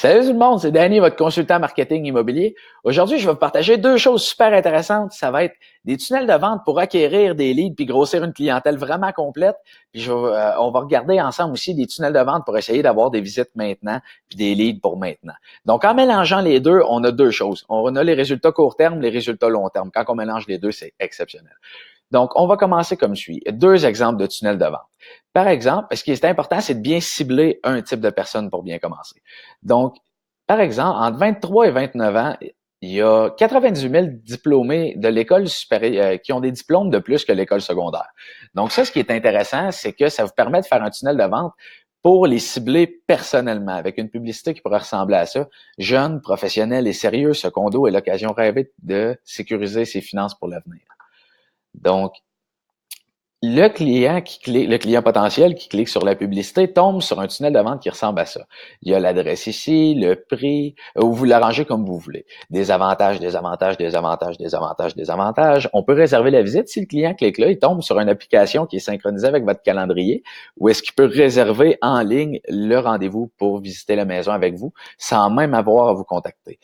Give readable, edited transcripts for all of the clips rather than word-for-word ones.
Salut tout le monde, c'est Danny, votre consultant marketing immobilier. Aujourd'hui, je vais vous partager deux choses super intéressantes. Ça va être des tunnels de vente pour acquérir des leads puis grossir une clientèle vraiment complète. Puis on va regarder ensemble aussi des tunnels de vente pour essayer d'avoir des visites maintenant puis des leads pour maintenant. Donc, en mélangeant les deux, on a deux choses. On a les résultats court terme, les résultats long terme. Quand on mélange les deux, c'est exceptionnel. Donc, on va commencer comme suit. Deux exemples de tunnels de vente. Par exemple, ce qui est important, c'est de bien cibler un type de personne pour bien commencer. Donc, par exemple, entre 23 et 29 ans, il y a 98 000 diplômés de l'école supérieure qui ont des diplômes de plus que l'école secondaire. Donc, ça, ce qui est intéressant, c'est que ça vous permet de faire un tunnel de vente pour les cibler personnellement, avec une publicité qui pourrait ressembler à ça. Jeune, professionnel et sérieux, ce condo est l'occasion rêvée de sécuriser ses finances pour l'avenir. Donc, le client potentiel qui clique sur la publicité tombe sur un tunnel de vente qui ressemble à ça. Il y a l'adresse ici, le prix, ou vous l'arrangez comme vous voulez. Des avantages, des avantages, des avantages, des avantages, des avantages. On peut réserver la visite. Si le client clique là, il tombe sur une application qui est synchronisée avec votre calendrier, où est-ce qu'il peut réserver en ligne le rendez-vous pour visiter la maison avec vous, sans même avoir à vous contacter.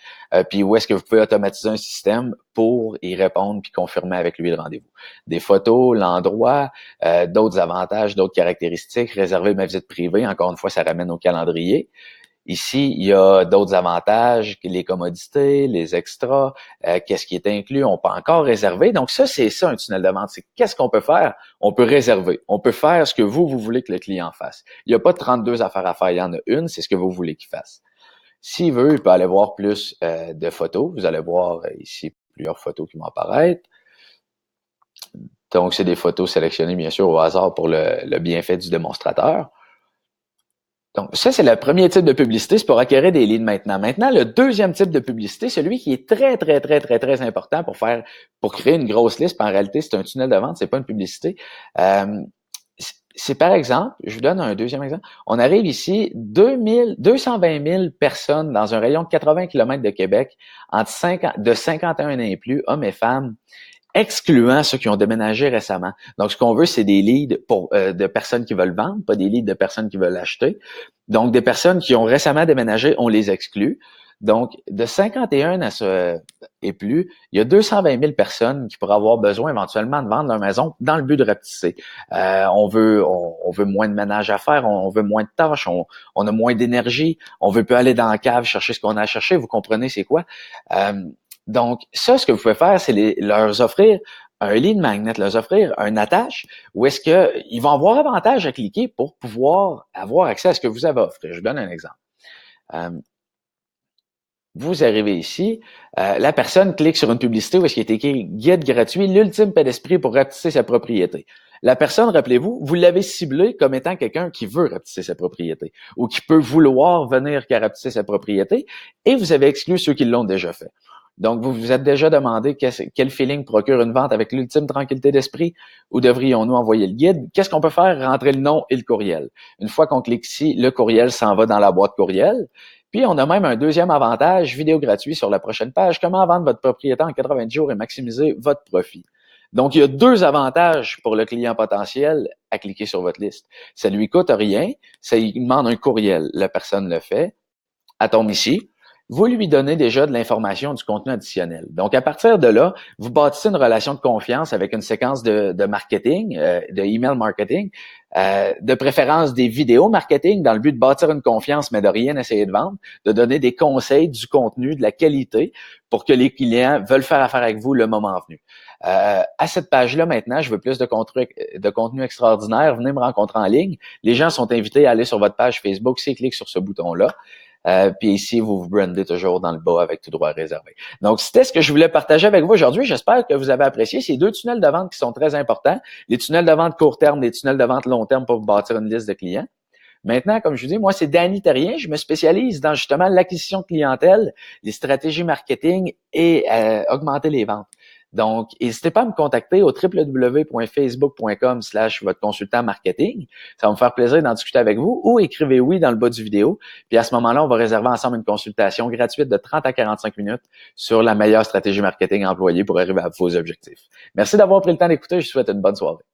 Puis où est-ce que vous pouvez automatiser un système pour y répondre puis confirmer avec lui le rendez-vous. Des photos, l'endroit, d'autres avantages, d'autres caractéristiques, réserver ma visite privée, encore une fois, ça ramène au calendrier. Ici, il y a d'autres avantages, les commodités, les extras, qu'est-ce qui est inclus, on peut encore réserver. Donc ça, c'est ça un tunnel de vente. C'est qu'est-ce qu'on peut faire? On peut réserver. On peut faire ce que vous voulez que le client fasse. Il n'y a pas 32 affaires à faire, il y en a une, c'est ce que vous voulez qu'il fasse. S'il veut, il peut aller voir plus de photos. Vous allez voir ici plusieurs photos qui vont apparaître. Donc, c'est des photos sélectionnées, bien sûr, au hasard pour le bienfait du démonstrateur. Donc, ça, c'est le premier type de publicité, c'est pour acquérir des leads maintenant. Maintenant, le deuxième type de publicité, celui qui est très, très, très, très, très important pour créer une grosse liste, puis en réalité, c'est un tunnel de vente, c'est pas une publicité. C'est par exemple, je vous donne un deuxième exemple, on arrive ici, 220 000 personnes dans un rayon de 80 km de Québec, de 51 ans et plus, hommes et femmes, excluant ceux qui ont déménagé récemment. Donc, ce qu'on veut, c'est des leads de personnes qui veulent vendre, pas des leads de personnes qui veulent acheter. Donc, des personnes qui ont récemment déménagé, on les exclut. Donc, de 51 et plus, il y a 220 000 personnes qui pourraient avoir besoin éventuellement de vendre leur maison dans le but de rapetisser. On veut moins de ménage à faire, on veut moins de tâches, on a moins d'énergie, on veut plus aller dans la cave chercher ce qu'on a à chercher. Vous comprenez c'est quoi? Donc, ça, ce que vous pouvez faire, c'est leur offrir un lead magnet, leur offrir un attache où est-ce qu'ils vont avoir avantage à cliquer pour pouvoir avoir accès à ce que vous avez offert. Je vous donne un exemple. Vous arrivez ici, la personne clique sur une publicité où est-ce qu'il est écrit « Guide gratuit, l'ultime paix d'esprit pour rapetisser sa propriété ». La personne, rappelez-vous, vous l'avez ciblée comme étant quelqu'un qui veut rapetisser sa propriété ou qui peut vouloir venir qu'à rapetisser sa propriété et vous avez exclu ceux qui l'ont déjà fait. Donc, vous vous êtes déjà demandé quel feeling procure une vente avec l'ultime tranquillité d'esprit? Où devrions-nous envoyer le guide? Qu'est-ce qu'on peut faire? Rentrer le nom et le courriel. Une fois qu'on clique ici, le courriel s'en va dans la boîte courriel. Puis, on a même un deuxième avantage, vidéo gratuit sur la prochaine page. Comment vendre votre propriété en 90 jours et maximiser votre profit? Donc, il y a deux avantages pour le client potentiel à cliquer sur votre liste. Ça ne lui coûte rien. Ça lui demande un courriel. La personne le fait. Elle tombe ici. Vous lui donnez déjà de l'information, du contenu additionnel. Donc, à partir de là, vous bâtissez une relation de confiance avec une séquence de marketing, de email marketing, de préférence des vidéos marketing dans le but de bâtir une confiance, mais de rien essayer de vendre, de donner des conseils, du contenu, de la qualité pour que les clients veulent faire affaire avec vous le moment venu. À cette page-là, maintenant, je veux plus de contenu extraordinaire. Venez me rencontrer en ligne. Les gens sont invités à aller sur votre page Facebook s'ils cliquent sur ce bouton-là. Puis ici, vous vous brandez toujours dans le bas avec tout droit réservé. Donc, c'était ce que je voulais partager avec vous aujourd'hui. J'espère que vous avez apprécié ces deux tunnels de vente qui sont très importants. Les tunnels de vente court terme, les tunnels de vente long terme pour vous bâtir une liste de clients. Maintenant, comme je vous dis, moi, c'est Danny Terrien. Je me spécialise dans justement l'acquisition de clientèle, les stratégies marketing et augmenter les ventes. Donc, n'hésitez pas à me contacter au www.facebook.com/votre consultant marketing. Ça va me faire plaisir d'en discuter avec vous ou écrivez oui dans le bas du vidéo. Puis à ce moment-là, on va réserver ensemble une consultation gratuite de 30 à 45 minutes sur la meilleure stratégie marketing employée pour arriver à vos objectifs. Merci d'avoir pris le temps d'écouter. Je vous souhaite une bonne soirée.